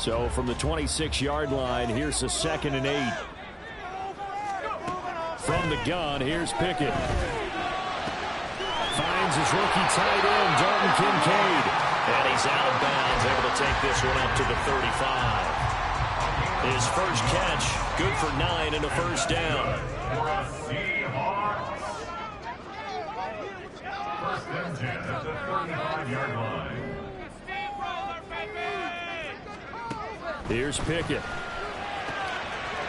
So from the 26-yard line, here's a 2nd and 8. From the gun, here's Pickett. Finds his rookie tight end, Dalton Kincaid. And he's out of bounds, able to take this one up to the 35. His first catch, good for 9 and a first down. First and 10 at the 35-yard line. Here's Pickett.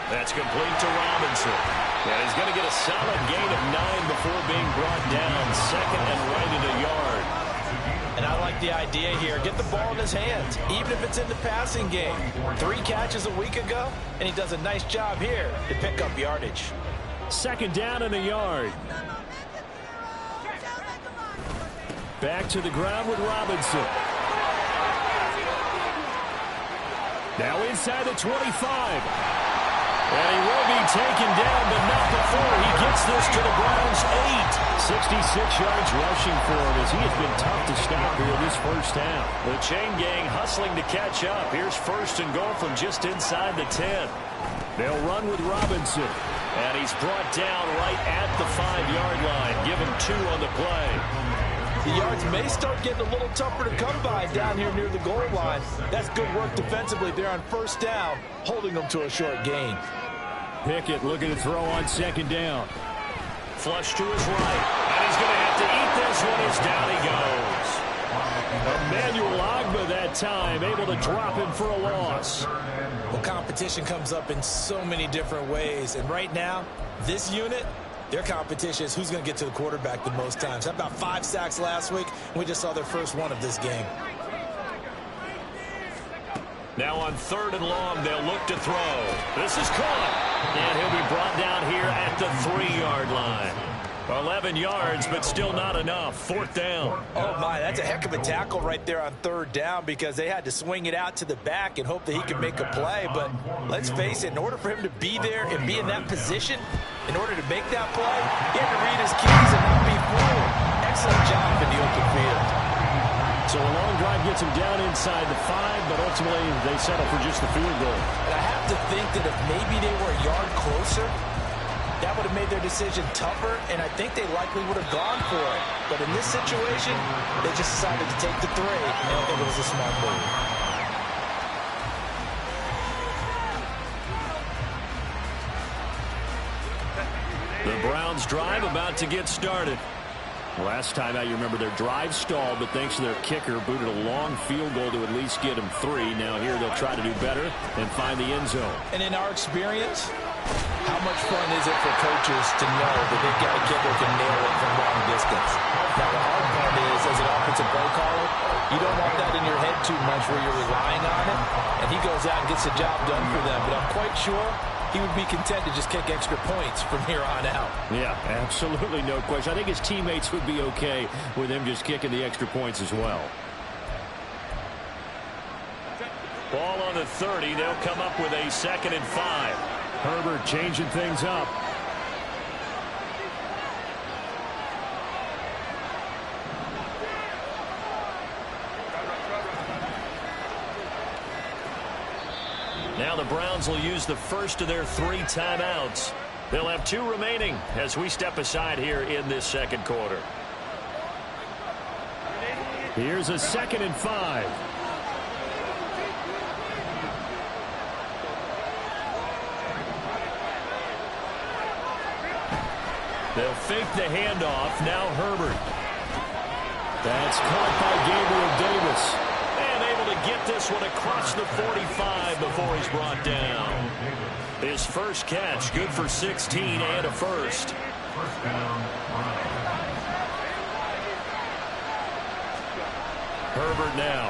That's complete to Robinson. And he's going to get a solid gain of 9 before being brought down. 2nd and right at a yard. And I like the idea here. Get the ball in his hands, even if it's in the passing game. 3 catches a week ago, and he does a nice job here to pick up yardage. 2nd down and a yard. Back to the ground with Robinson. Now inside the 25. And he will be taken down, but not before he gets this to the Browns' 8. 66 yards rushing for him as he has been tough to stop here this first half. The chain gang hustling to catch up. Here's 1st and goal from just inside the 10. They'll run with Robinson. And he's brought down right at the 5-yard line. Give him 2 on the play. The yards may start getting a little tougher to come by down here near the goal line. That's good work defensively there on 1st down, holding them to a short gain. Pickett looking to throw on 2nd down. Flush to his right. And he's going to have to eat this one as down he goes. Emmanuel Ogbah that time, able to drop him for a loss. Well, competition comes up in so many different ways. And right now, this unit, their competition is who's going to get to the quarterback the most times. How about 5 sacks last week? We just saw their first one of this game. Now on 3rd and long, they'll look to throw. This is caught. And he'll be brought down here at the 3-yard line. 11 yards, but still not enough. 4th down. Oh, my, that's a heck of a tackle right there on 3rd down because they had to swing it out to the back and hope that he could make a play. But let's face it, in order for him to be there and be in that position, in order to make that play, he had to read his keys and not be fooled. Excellent job in the open field. So a long drive gets him down inside the 5, but ultimately they settle for just the field goal. And I have to think that if maybe they were a yard closer, that would have made their decision tougher, and I think they likely would have gone for it. But in this situation, they just decided to take the 3, and I think it was a smart move. The Browns drive about to get started. Last time out, you remember their drive stalled, but thanks to their kicker, booted a long field goal to at least get them 3. Now here they'll try to do better and find the end zone. And in our experience, how much fun is it for coaches to know that they've got a kicker who can nail it from long distance? Now the hard part is, as an offensive play caller, you don't want that in your head too much where you're relying on it, and he goes out and gets the job done for them. But I'm quite sure he would be content to just kick extra points from here on out. Yeah, absolutely no question. I think his teammates would be okay with him just kicking the extra points as well. Ball on the 30. They'll come up with a 2nd and 5. Herbert changing things up. Now the Browns will use the first of their 3 timeouts. They'll have 2 remaining as we step aside here in this 2nd quarter. Here's a 2nd and 5. They'll fake the handoff. Now Herbert. That's caught by Gabriel Davis. And able to get this one across the 45 before he's brought down. His first catch, good for 16 and a first. Herbert now.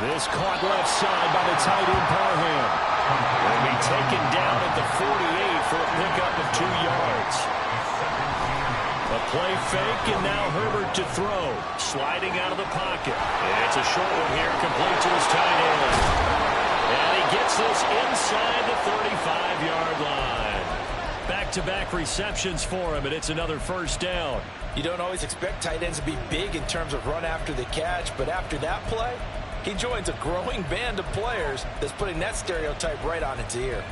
This caught left side by the tight end Parham. Will be taken down at the 48 for a pickup of 2 yards. A play fake, and now Herbert to throw. Sliding out of the pocket. And it's a short one here, complete to his tight end. And he gets this inside the 35-yard line. Back-to-back receptions for him, and it's another first down. You don't always expect tight ends to be big in terms of run after the catch, but after that play, He joins a growing band of players that's putting that stereotype right on its ear.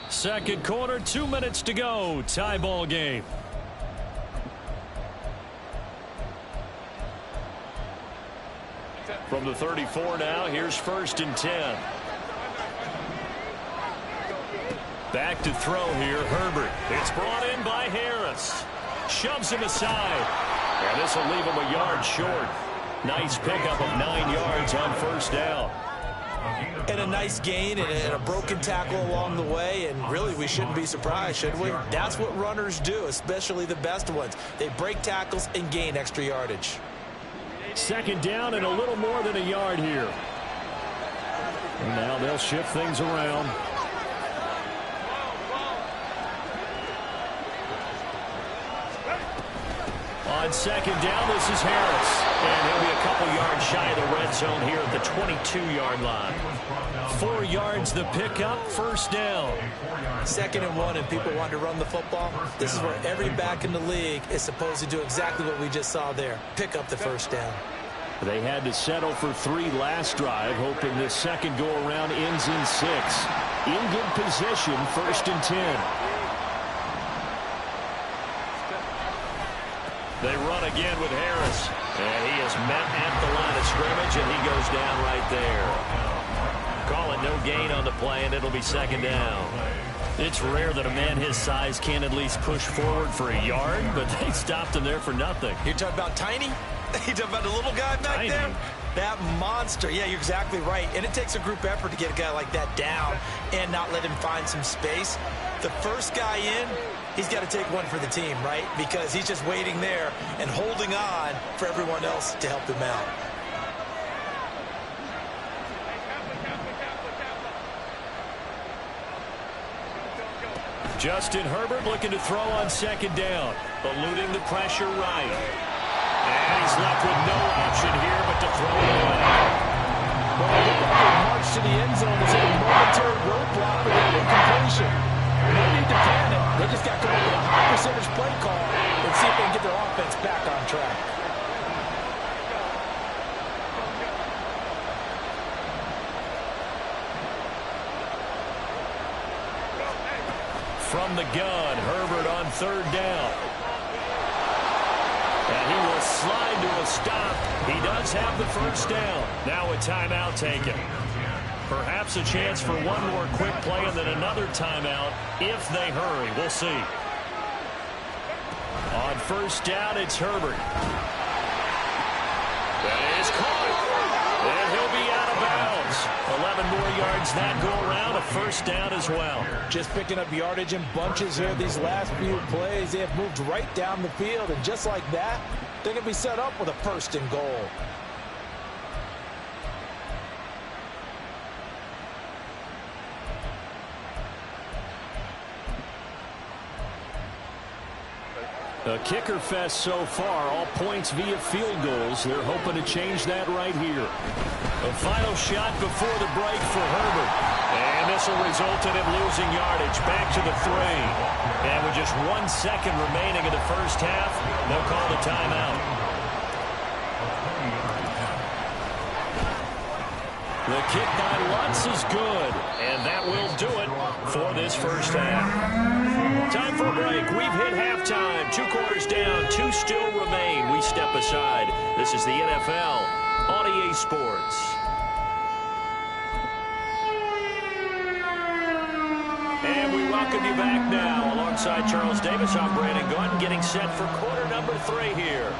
Second quarter, 2 minutes to go. Tie ball game. From the 34 now, here's 1st and 10. Back to throw here, Herbert. It's brought in by Harris. Shoves him aside. And this will leave him a yard short. Nice pickup of 9 yards on 1st down. And a nice gain and a broken tackle along the way, and really we shouldn't be surprised, should we? That's what runners do, especially the best ones. They break tackles and gain extra yardage. 2nd down and a little more than a yard here. And now they'll shift things around. On 2nd down, this is Harris. And he'll be a couple yards shy of the red zone here at the 22-yard line. 4 yards the pickup, 1st down. 2nd and 1, and people want to run the football. This is where every back in the league is supposed to do exactly what we just saw there. Pick up the 1st down. They had to settle for 3 last drive, hoping this second go-around ends in 6. In good position, 1st and 10. They run again with Harris. And he is met at the line of scrimmage, and he goes down right there. Call it no gain on the play, and it'll be 2nd down. It's rare that a man his size can at least push forward for a yard, but they stopped him there for nothing. You're talking about Tiny? You're talking about the little guy back there? That monster. Yeah, you're exactly right. And it takes a group effort to get a guy like that down and not let him find some space. The first guy in, he's got to take one for the team, right? Because he's just waiting there and holding on for everyone else to help him out. Justin Herbert looking to throw on 2nd down, eluding the pressure right. And he's left with no option here but to throw it away. Well, it looked like they marched to the end zone as a momentary roadblock for their incompletion. No need to panic. They just got to come up with a high percentage play call and see if they can get their offense back on track. From the gun, Herbert on 3rd down. And he will slide to a stop. He does have the 1st down. Now a timeout taken. Perhaps a chance for one more quick play and then another timeout if they hurry. We'll see. On 1st down, it's Herbert. That is caught. And he'll be out of bounds. 11 more yards that go around. A 1st down as well. Just picking up yardage in bunches here these last few plays. They have moved right down the field, and just like that, they're going to be set up with a 1st and goal. A kicker fest so far, all points via field goals. They're hoping to change that right here. A final shot before the break for Herbert. And this will result in him losing yardage back to the 3. And with just 1 second remaining in the 1st half, they'll call the timeout. The kick by Lutz is good. And that will do it for this 1st half. Time for a break. We've hit halftime. 2 quarters down. 2 still remain. We step aside. This is the NFL on EA Sports. And we welcome you back now. Alongside Charles Davis, I'm Brandon Gunn, getting set for quarter number 3 here.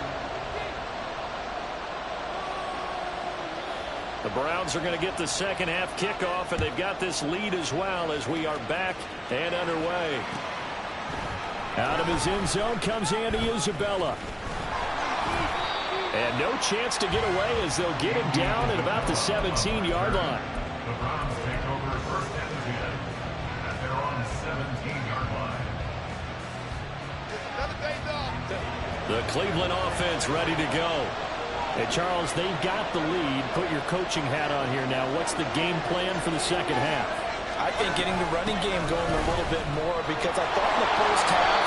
The Browns are going to get the 2nd half kickoff, and they've got this lead as well as we are back and underway. Out of his end zone comes Andy Isabella. And no chance to get away as they'll get him down at about the 17-yard line. The Browns take over 1st and 10 at their own 17-yard line. The Cleveland offense ready to go. And Charles, they've got the lead. Put your coaching hat on here now. What's the game plan for the second half? I think getting the running game going a little bit more, because I thought in the first half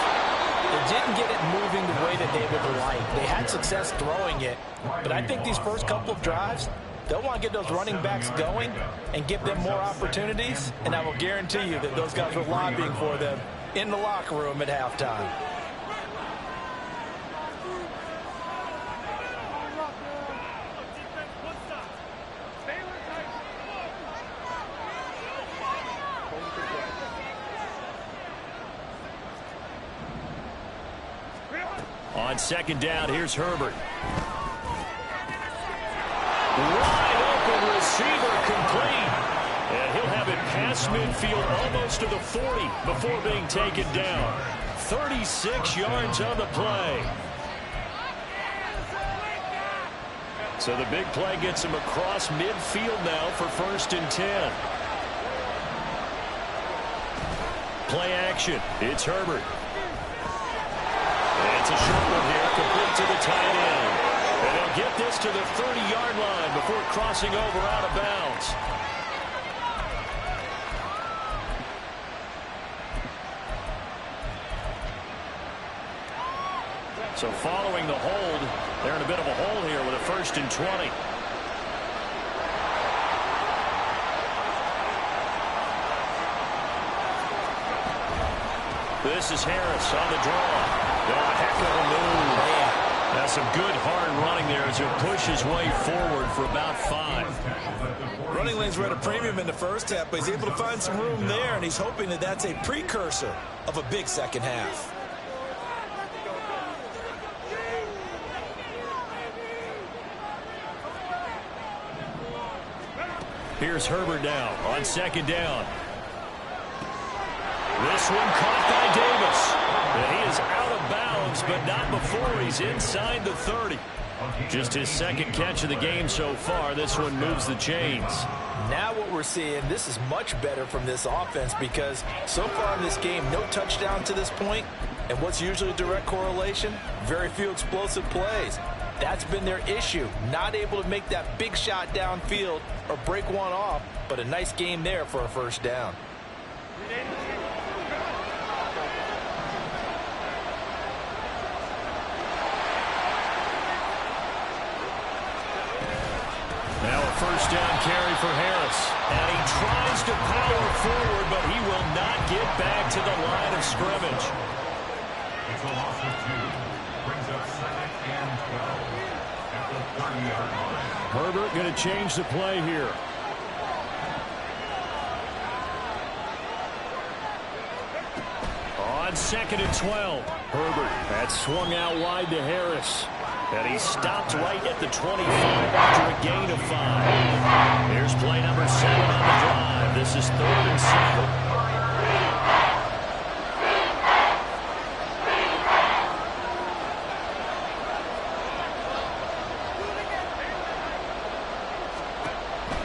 they didn't get it moving the way that they would like. They had success throwing it, but I think these first couple of drives, they'll want to get those running backs going and give them more opportunities, and I will guarantee you that those guys were lobbying for them in the locker room at halftime. On second down, here's Herbert. Wide open receiver, complete. And he'll have it past midfield almost to the 40 before being taken down. 36 yards on the play. So the big play gets him across midfield now for 1st and 10. Play action. It's Herbert. It's a short one here, complete to the tight end. And he'll get this to the 30-yard line before crossing over out of bounds. So following the hold, they're in a bit of a hole here with a 1st and 20. This is Harris on the draw. Oh, a heck of a move. That's some good hard running there as he'll push his way forward for about 5. Running lanes were at a premium in the first half, but he's able to find some room there, and he's hoping that that's a precursor of a big second half. Here's Herbert now on second down. This one caught by Davis. And he is out of bounds, but not before he's inside the 30. Just his second catch of the game so far. This one moves the chains. Now what we're seeing, this is much better from this offense, because so far in this game, no touchdown to this point. And what's usually a direct correlation? Very few explosive plays. That's been their issue. Not able to make that big shot downfield or break one off, but a nice game there for a 1st down. Now a 1st down carry for Harris. And he tries to power forward, but he will not get back to the line of scrimmage. It's a loss of 2. Brings up 2nd and 12 at the 30-yard line. Herbert going to change the play here. On 2nd and 12. Herbert, that swung out wide to Harris. And he stopped right at the 25 after a gain of 5. Here's play number 7 on the drive. This is 3rd and 7.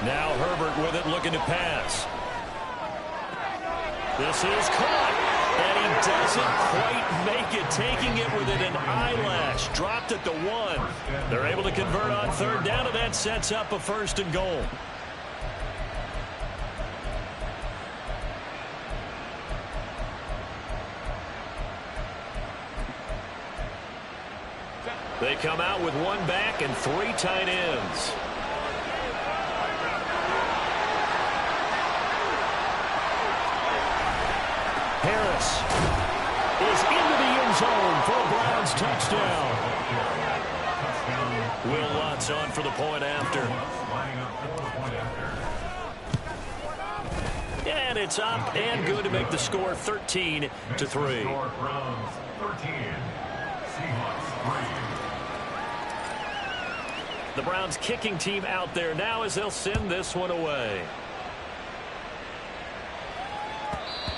Now Herbert with it, looking to pass. This is caught. And he doesn't quite make it, taking it within an eyelash. Dropped at the 1. They're able to convert on 3rd down, and that sets up a 1st and goal. They come out with 1 back and 3 tight ends. Harris is into the end zone for a Browns touchdown. Will Lutz on for the point after. And it's up and good to make the score 13-3. Browns 13, Seahawks 3. The Browns kicking team out there now as they'll send this one away.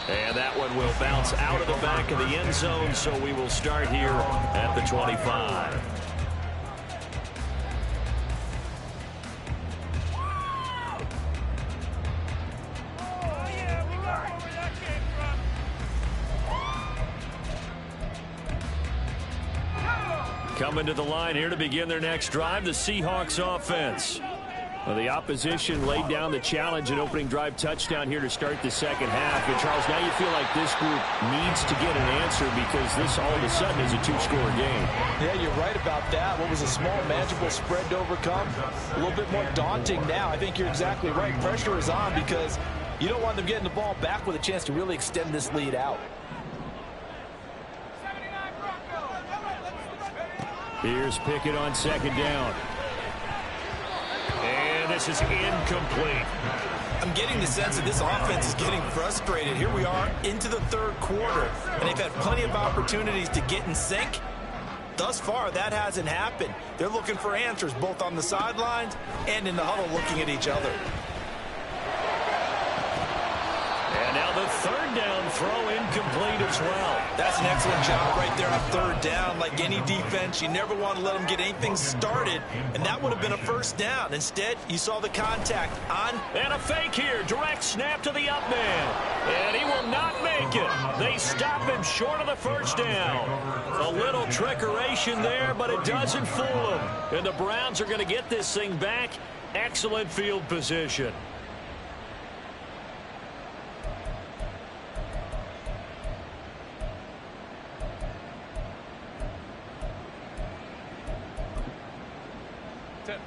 And that one will bounce out of the back of the end zone, so we will start here at the 25. Coming to the line here to begin their next drive, the Seahawks offense. Well, the opposition laid down the challenge and opening drive touchdown here to start the second half. And, Charles, now you feel like this group needs to get an answer because this all of a sudden is a two-score game. Yeah, you're right about that. What was a small, manageable spread to overcome, a little bit more daunting now. I think you're exactly right. Pressure is on because you don't want them getting the ball back with a chance to really extend this lead out. Here's Pickett on second down. And this is incomplete. I'm getting the sense that this offense is getting frustrated. Here we are into the third quarter, and they've had plenty of opportunities to get in sync. Thus far, that hasn't happened. They're looking for answers both on the sidelines and in the huddle looking at each other. And now the third down throw incomplete as well. That's an excellent job right there on third down. Like any defense, you never want to let them get anything started, and that would have been a first down. Instead, you saw the contact on. And a fake here. Direct snap to the up man. And he will not make it. They stop him short of the first down. A little trickeration there, but it doesn't fool him. And the Browns are going to get this thing back. Excellent field position.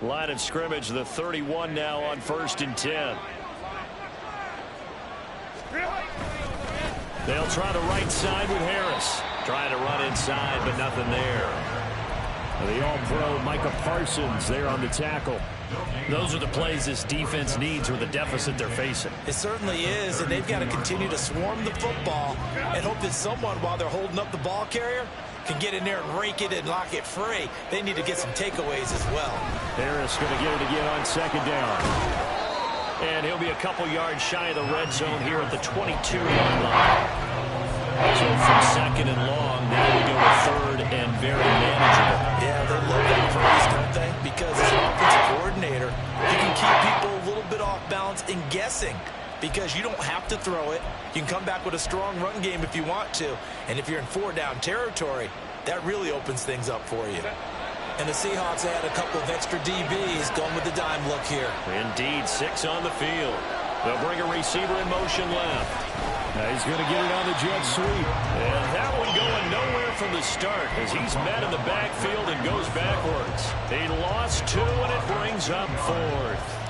Line of scrimmage, the 31 now on 1st and 10. They'll try the right side with Harris. Trying to run inside, but nothing there. The all-pro Micah Parsons there on the tackle. Those are the plays this defense needs with the deficit they're facing. It certainly is, and they've got to continue to swarm the football and hope that someone, while they're holding up the ball carrier, can get in there and rake it and lock it free. They need to get some takeaways as well. Harris going to get it again on second down. And he'll be a couple yards shy of the red zone here at the 22-yard line. So from second and long, now we go to third and very manageable. Yeah, they love that phrase, don't they? Because as an offensive coordinator, you can keep people a little bit off balance and guessing. Because you don't have to throw it. You can come back with a strong run game if you want to. And if you're in four-down territory, that really opens things up for you. And the Seahawks add a couple of extra DBs going with the dime look here. Indeed, 6 on the field. They'll bring a receiver in motion left. Now he's going to get it on the jet sweep. And that one going nowhere from the start as he's met in the backfield and goes backwards. He lost 2, and it brings up 4th.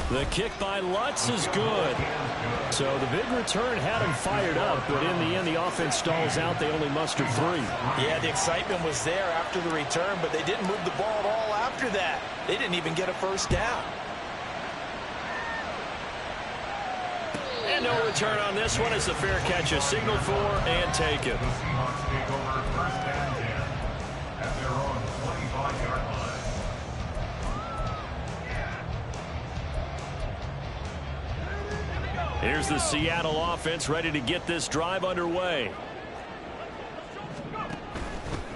The kick by Lutz is good. So the big return had him fired up, but in the end, the offense stalls out. They only mustered 3. Yeah, the excitement was there after the return, but they didn't move the ball at all after that. They didn't even get a first down. And no return on this one as the fair catch is signaled for and taken. Take over 1st and 10 at their own 25-yard line. Here's the Seattle offense ready to get this drive underway.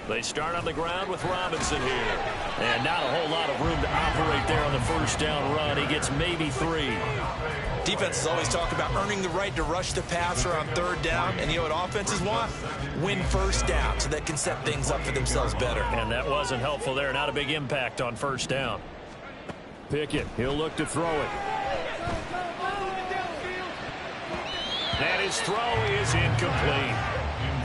They start on the ground with Robinson here. And not a whole lot of room to operate there on the first down run. He gets maybe 3. Defenses always talk about earning the right to rush the passer on third down. And you know what offenses want? Win first down so they can set things up for themselves better. And that wasn't helpful there. Not a big impact on first down. Pickett, he'll look to throw it. And his throw is incomplete.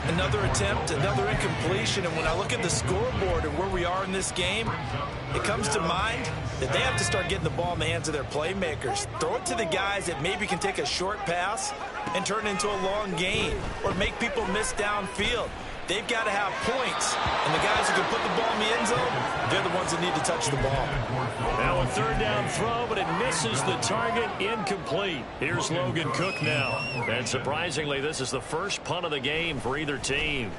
Another attempt, another incompletion, and when I look at the scoreboard and where we are in this game, it comes to mind that they have to start getting the ball in the hands of their playmakers. Throw it to the guys that maybe can take a short pass and turn it into a long gain or make people miss downfield. They've got to have points, and the guys who can put the ball in the end zone, they're the ones that need to touch the ball. Now a third down throw, but it misses the target, incomplete. Here's Logan Cook now. And surprisingly, this is the first punt of the game for either team.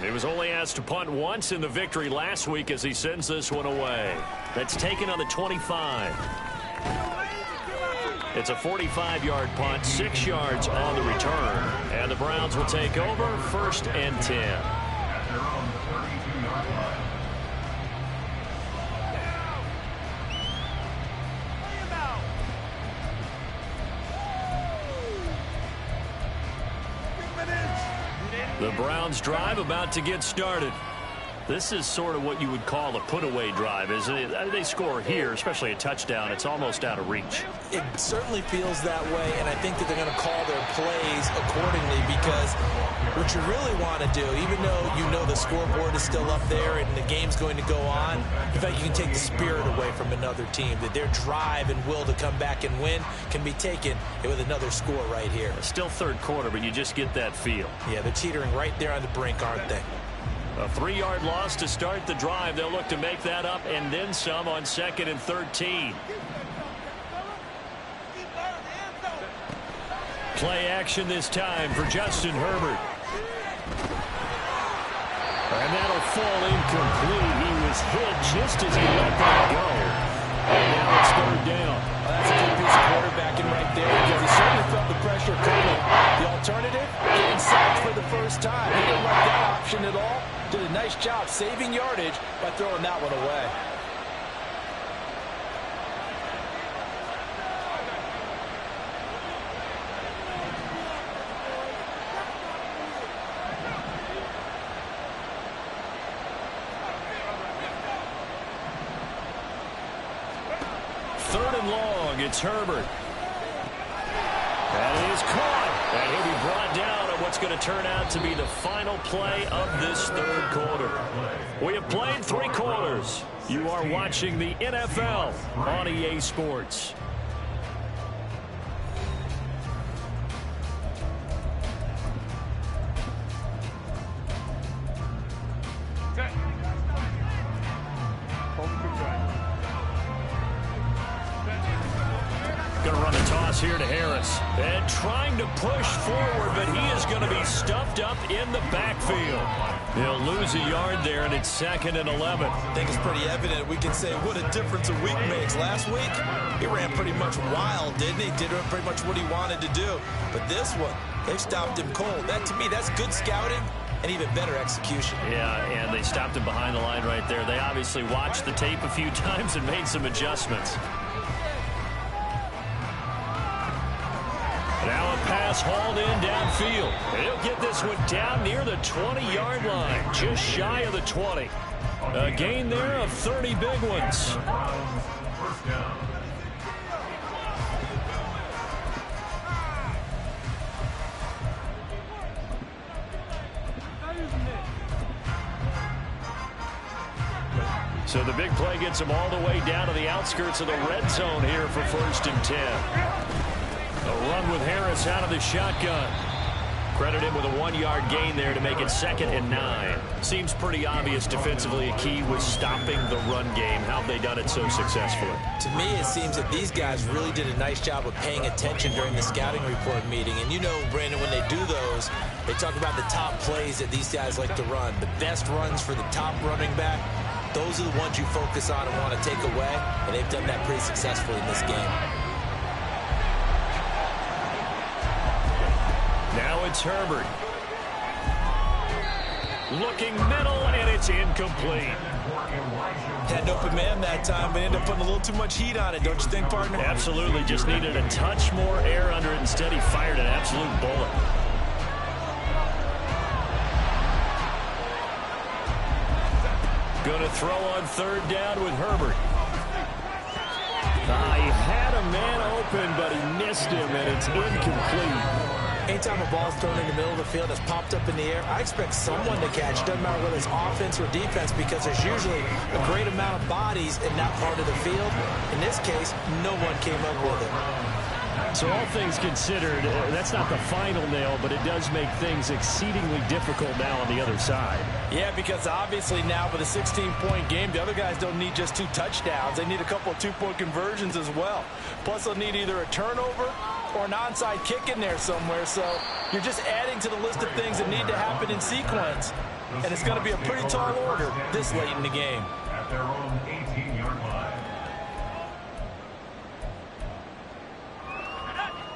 He was only asked to punt once in the victory last week as he sends this one away. That's taken on the 25. It's a 45-yard punt, 6 yards on the return. And the Browns will take over 1st and 10. At their own 32-yard line. The Browns drive about to get started. This is sort of what you would call a put-away drive, isn't it? They score here, especially a touchdown. It's almost out of reach. It certainly feels that way, and I think that they're going to call their plays accordingly, because what you really want to do, even though you know the scoreboard is still up there and the game's going to go on, in fact, you can take the spirit away from another team, that their drive and will to come back and win can be taken with another score right here. Still third quarter, but you just get that feel. Yeah, they're teetering right there on the brink, aren't they? A 3-yard loss to start the drive. They'll look to make that up and then some on 2nd and 13. Play action this time for Justin Herbert. And that'll fall incomplete. He was hit just as he let that go. And now it's 3rd down. Well, that's a good piece of quarterbacking right there, because he certainly felt the pressure coming. The alternative, getting sacked for the first time. He didn't like that option at all. Did a nice job saving yardage by throwing that one away. Third and long, it's Herbert. That is caught. And he'll be brought down on what's going to turn out to be the final play of this 3rd quarter. We have played 3 quarters. You are watching the NFL on EA Sports. Going to run the toss here to Harris. And trying to push forward, but he is going to be stuffed up in the backfield. He'll lose a yard there, and it's 2nd and 11. I think it's pretty evident. We can say what a difference a week makes. Last week, he ran pretty much wild, didn't he? Did pretty much what he wanted to do. But this one, they stopped him cold. That, to me, that's good scouting and even better execution. Yeah, and they stopped him behind the line right there. They obviously watched the tape a few times and made some adjustments. Now a pass hauled in downfield. And he'll get this one down near the 20-yard line, just shy of the 20. A gain there of 30 big ones. So the big play gets him all the way down to the outskirts of the red zone here for 1st and 10. A run with Harris out of the shotgun. Credit him with a 1-yard gain there to make it 2nd and 9. Seems pretty obvious defensively a key was stopping the run game. How have they done it so successfully? To me, it seems that these guys really did a nice job of paying attention during the scouting report meeting. And you know, Brandon, when they do those, they talk about the top plays that these guys like to run. The best runs for the top running back, those are the ones you focus on and want to take away. And they've done that pretty successfully in this game. Now it's Herbert. Looking middle, and it's incomplete. Had an open man that time, but ended up putting a little too much heat on it, don't you think, partner? Absolutely. Just needed a touch more air under it. Instead, he fired an absolute bullet. Going to throw on 3rd down with Herbert. He had a man open, but he missed him, and it's incomplete. Anytime a ball's thrown in the middle of the field that's popped up in the air, I expect someone to catch. Doesn't matter whether it's offense or defense, because there's usually a great amount of bodies in that part of the field. In this case, no one came up with it. So all things considered, that's not the final nail, but it does make things exceedingly difficult now on the other side. Yeah, because obviously now with a 16-point game, the other guys don't need just 2 touchdowns. They need a couple of 2-point conversions as well. Plus, they'll need either a turnover or an onside kick in there somewhere. So you're just adding to the list of things that need to happen in sequence. And it's going to be a pretty tall order this late in the game. At their own 18-yard line.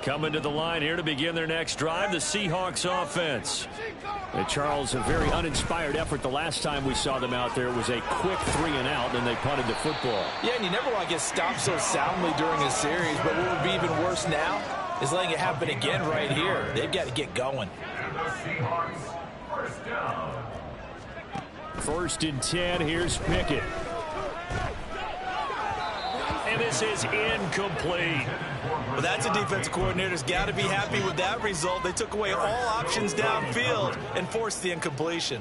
Coming to the line here to begin their next drive, the Seahawks offense. And Charles, a very uninspired effort the last time we saw them out there. It was a quick 3 and out, and they punted the football. Yeah, and you never want to get stopped so soundly during a series, but what would be even worse now is letting it happen again right here. They've got to get going. And the Seahawks First and 10, here's Pickett. And this is incomplete. Well, that's a defensive coordinator's got to be happy with that result. They took away all options downfield and forced the incompletion.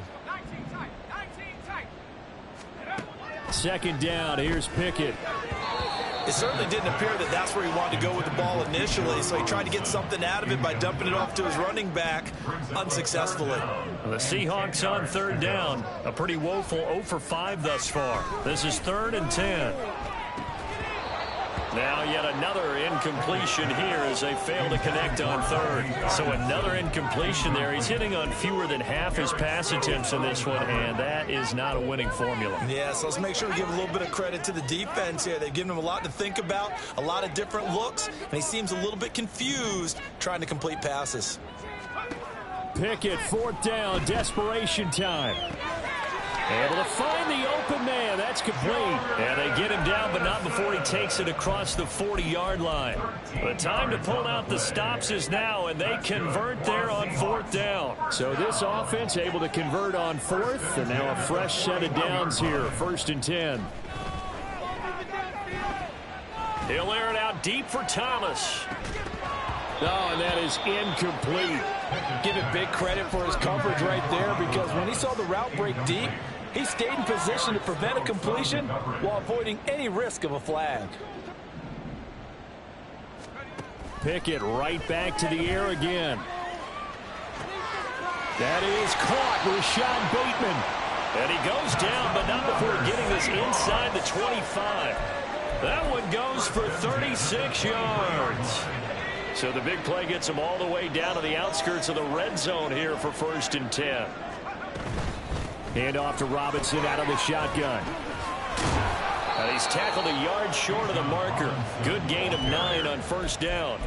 Second down, here's Pickett. It certainly didn't appear that that's where he wanted to go with the ball initially, so he tried to get something out of it by dumping it off to his running back unsuccessfully. The Seahawks on third down. A pretty woeful 0 for 5 thus far. This is 3rd and 10. Now yet another incompletion here as they fail to connect on third. So another incompletion there. He's hitting on fewer than half his pass attempts in this one, and that is not a winning formula. Yeah, so let's make sure we give a little bit of credit to the defense here. They've given him a lot to think about, a lot of different looks, and he seems a little bit confused trying to complete passes. Pickett, 4th down, desperation time. Able to find the open man. That's complete. And they get him down, but not before he takes it across the 40-yard line. The time to pull out the stops is now, and they convert there on 4th down. So this offense able to convert on 4th, and now a fresh set of downs here. 1st and 10. He'll air it out deep for Thomas. Oh, and that is incomplete. Give it big credit for his coverage right there, because when he saw the route break deep, he stayed in position to prevent a completion while avoiding any risk of a flag. Pickett right back to the air again. That is caught. Rashad Bateman. And he goes down, but not before getting this inside the 25. That one goes for 36 yards. So the big play gets him all the way down to the outskirts of the red zone here for 1st and 10. Hand off to Robinson out of the shotgun. And he's tackled a yard short of the marker. Good gain of 9 on 1st down.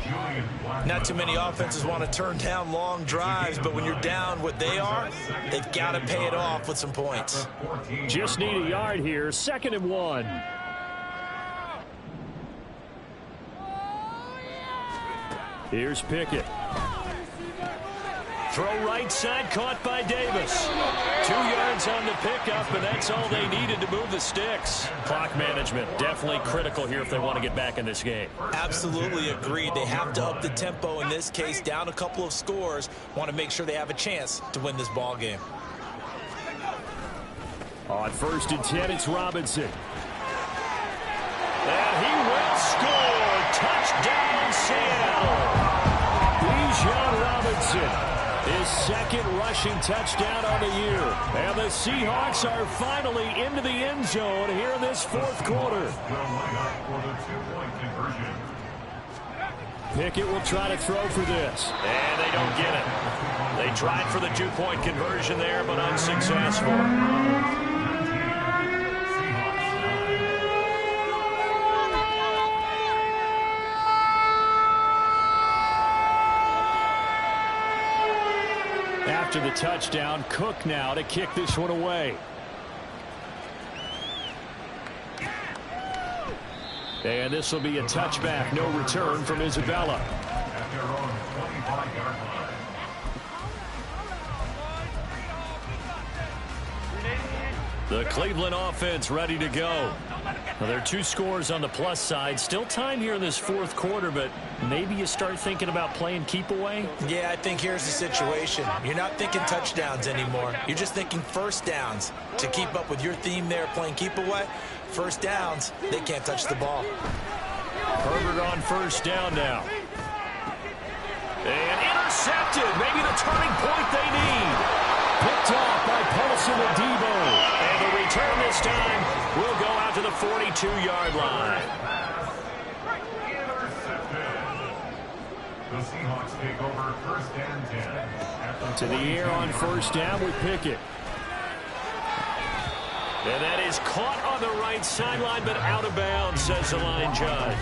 Not too many offenses want to turn down long drives, but when you're down what they are, they've got to pay it off with some points. Just need a yard here. 2nd and 1. Here's Pickett. Throw right side, caught by Davis. 2 yards on the pickup, and that's all they needed to move the sticks. Clock management, definitely critical here if they want to get back in this game. Absolutely agreed. They have to up the tempo in this case, down a couple of scores. Want to make sure they have a chance to win this ball game. On 1st and 10, it's Robinson. And he will score. Touchdown, Seattle. Bijan Robinson, his 2nd rushing touchdown on the year. And the Seahawks are finally into the end zone here in this 4th quarter. Pickett will try to throw for this. And they don't get it. They tried for the 2-point conversion there, but unsuccessful. After the touchdown, Cook now to kick this one away. And this will be a touchback, no return from Isabella. The Cleveland offense ready to go. Well, there are 2 scores on the plus side. Still time here in this 4th quarter, but maybe you start thinking about playing keep away? Yeah, I think here's the situation. You're not thinking touchdowns anymore. You're just thinking 1st downs. To keep up with your theme there, playing keep away, 1st downs, they can't touch the ball. Herbert on 1st down now. And intercepted. Maybe the turning point they need. Picked off by Paulson and Debo. And the return this time will go out to the 42-yard line. The Seahawks take over 1st and 10. To the air on 1st down with Pickett. And that is caught on the right sideline, but out of bounds, says the line judge.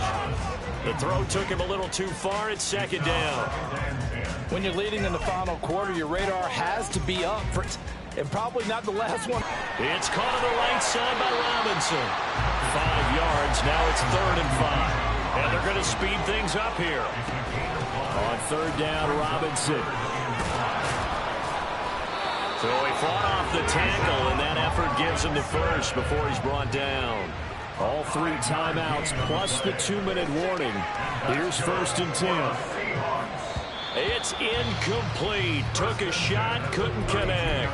The throw took him a little too far. It's 2nd down. When you're leading in the final quarter, your radar has to be up for it, and probably not the last one. It's caught on the right side by Robinson. 5 yards. Now it's 3rd and 5. And they're going to speed things up here. On 3rd down, Robinson. So he fought off the tackle, and that effort gives him the first before he's brought down. All 3 timeouts plus the 2-minute warning. Here's 1st and 10. It's incomplete. Took a shot, couldn't connect.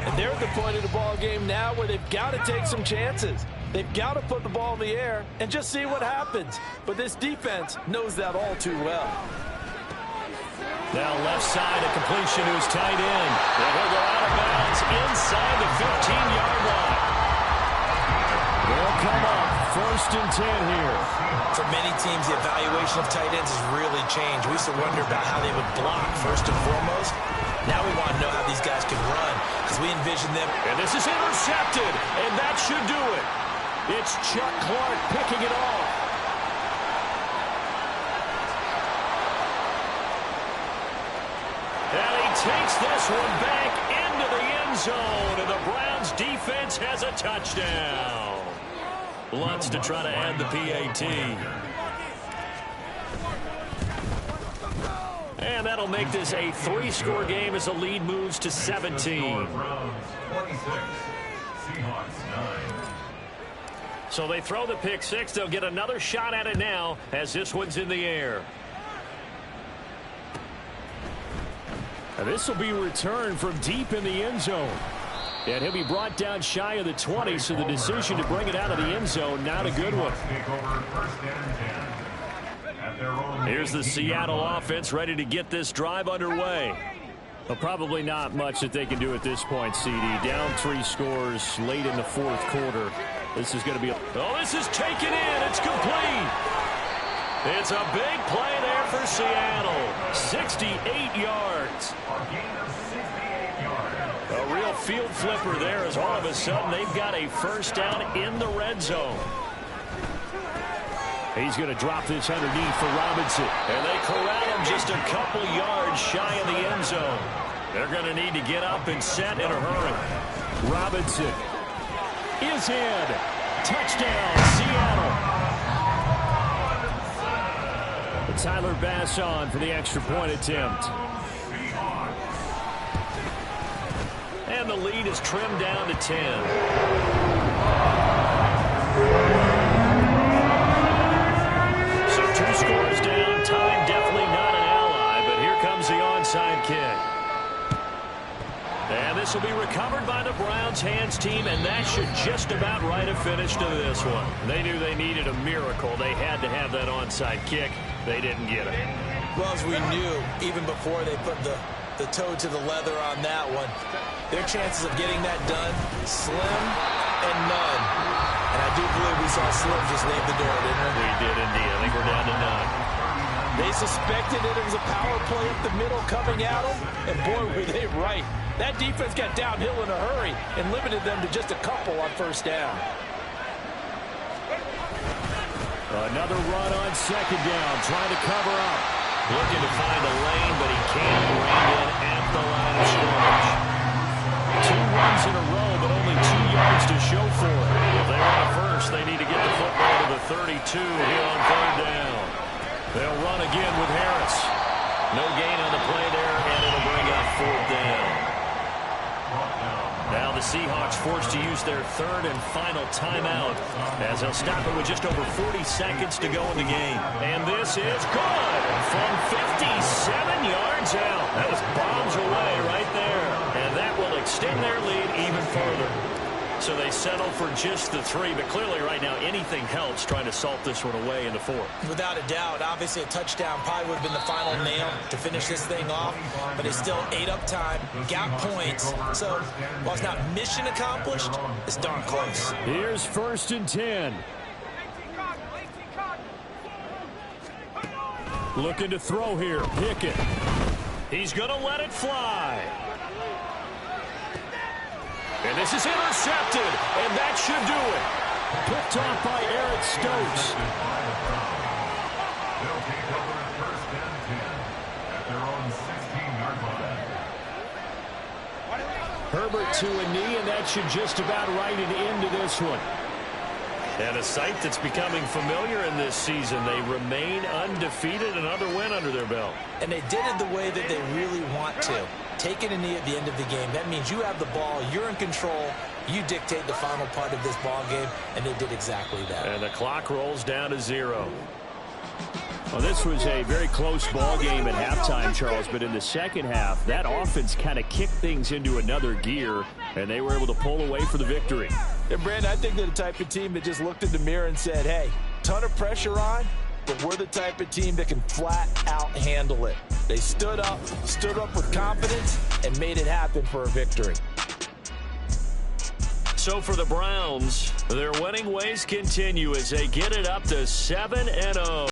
And they're at the point of the ball game now where they've got to take some chances. They've got to put the ball in the air and just see what happens. But this defense knows that all too well. Now left side, a completion to his tight end. And he'll go out of bounds inside the 15-yard line. They'll come up 1st and 10 here. For many teams, the evaluation of tight ends has really changed. We used to wonder about how they would block first and foremost. Now we want to know how these guys can run because we envision them. And this is intercepted, and that should do it. It's Chuck Clark picking it off. And he takes this one back into the end zone, and the Browns defense has a touchdown. Lutz to try to add the PAT. And that'll make this a 3-score game as the lead moves to 17. So they throw the pick 6. They'll get another shot at it now as this one's in the air. And this will be returned from deep in the end zone. And he'll be brought down shy of the 20, so the decision to bring it out of the end zone, not a good one. Here's the Seattle offense ready to get this drive underway. Well, probably not much that they can do at this point, CD. Down 3 scores late in the 4th quarter. This is going to be Oh, this is taken in. It's complete. It's a big play there for Seattle. 68 yards. A real field flipper there as all of a sudden they've got a first down in the red zone. He's going to drop this underneath for Robinson. And they corral him just a couple yards shy of the end zone. They're going to need to get up and set in a hurry. Robinson is in. Touchdown, Seattle. Tyler Bass on for the extra point attempt. And the lead is trimmed down to 10. So 2 scores down. Time definitely not an ally, but here comes the onside kick. And this will be recovered by the Browns hands team, and that should just about write a finish to this one. They knew they needed a miracle. They had to have that onside kick. They didn't get it. Well, as we knew, even before they put the toe to the leather on that one, their chances of getting that done, slim and none. And I do believe we saw Slim just leave the door, didn't we? We did indeed. I think we're down to none. They suspected it was a power play up the middle coming at them, and boy, were they right. That defense got downhill in a hurry and limited them to just a couple on first down. Another run on 2nd down, trying to cover up. Looking to find a lane, but he can't bring it at the line of scrimmage. 2 runs in a row, but only 2 yards to show for it. If they want a first, they need to get the football to the 32 here on 3rd down. They'll run again with Harris. No gain on the play there, and it'll bring up 4th down. Now the Seahawks forced to use their 3rd and final timeout as they'll stop it with just over 40 seconds to go in the game. And this is good from 57 yards out. That was bombs away right there. And that will extend their lead even further. So they settle for just the 3, but clearly right now anything helps trying to salt this one away in the 4th. Without a doubt, obviously a touchdown probably would have been the final nail to finish this thing off, but it's still ate up time, got points, so while it's not mission accomplished, it's darn close. Here's 1st and 10. Looking to throw here, Pickett. He's going to let it fly. And this is intercepted, and that should do it. Picked off by Eric Stokes. They'll take over at 1st and 10 at their own 16-yard line. Herbert to a knee, and that should just about write it into this one. And a sight that's becoming familiar in this season. They remain undefeated, another win under their belt. And they did it the way that they really want to. taking a knee at the end of the game. That means you have the ball, you're in control, you dictate the final part of this ball game, and they did exactly that. And the clock rolls down to 0. Well, this was a very close ball game at halftime, Charles, but in the second half, that offense kind of kicked things into another gear, and they were able to pull away for the victory. And, Brandon, I think they're the type of team that just looked in the mirror and said, hey, ton of pressure on, but we're the type of team that can flat out handle it. They stood up with confidence, and made it happen for a victory. So for the Browns, their winning ways continue as they get it up to 7-0.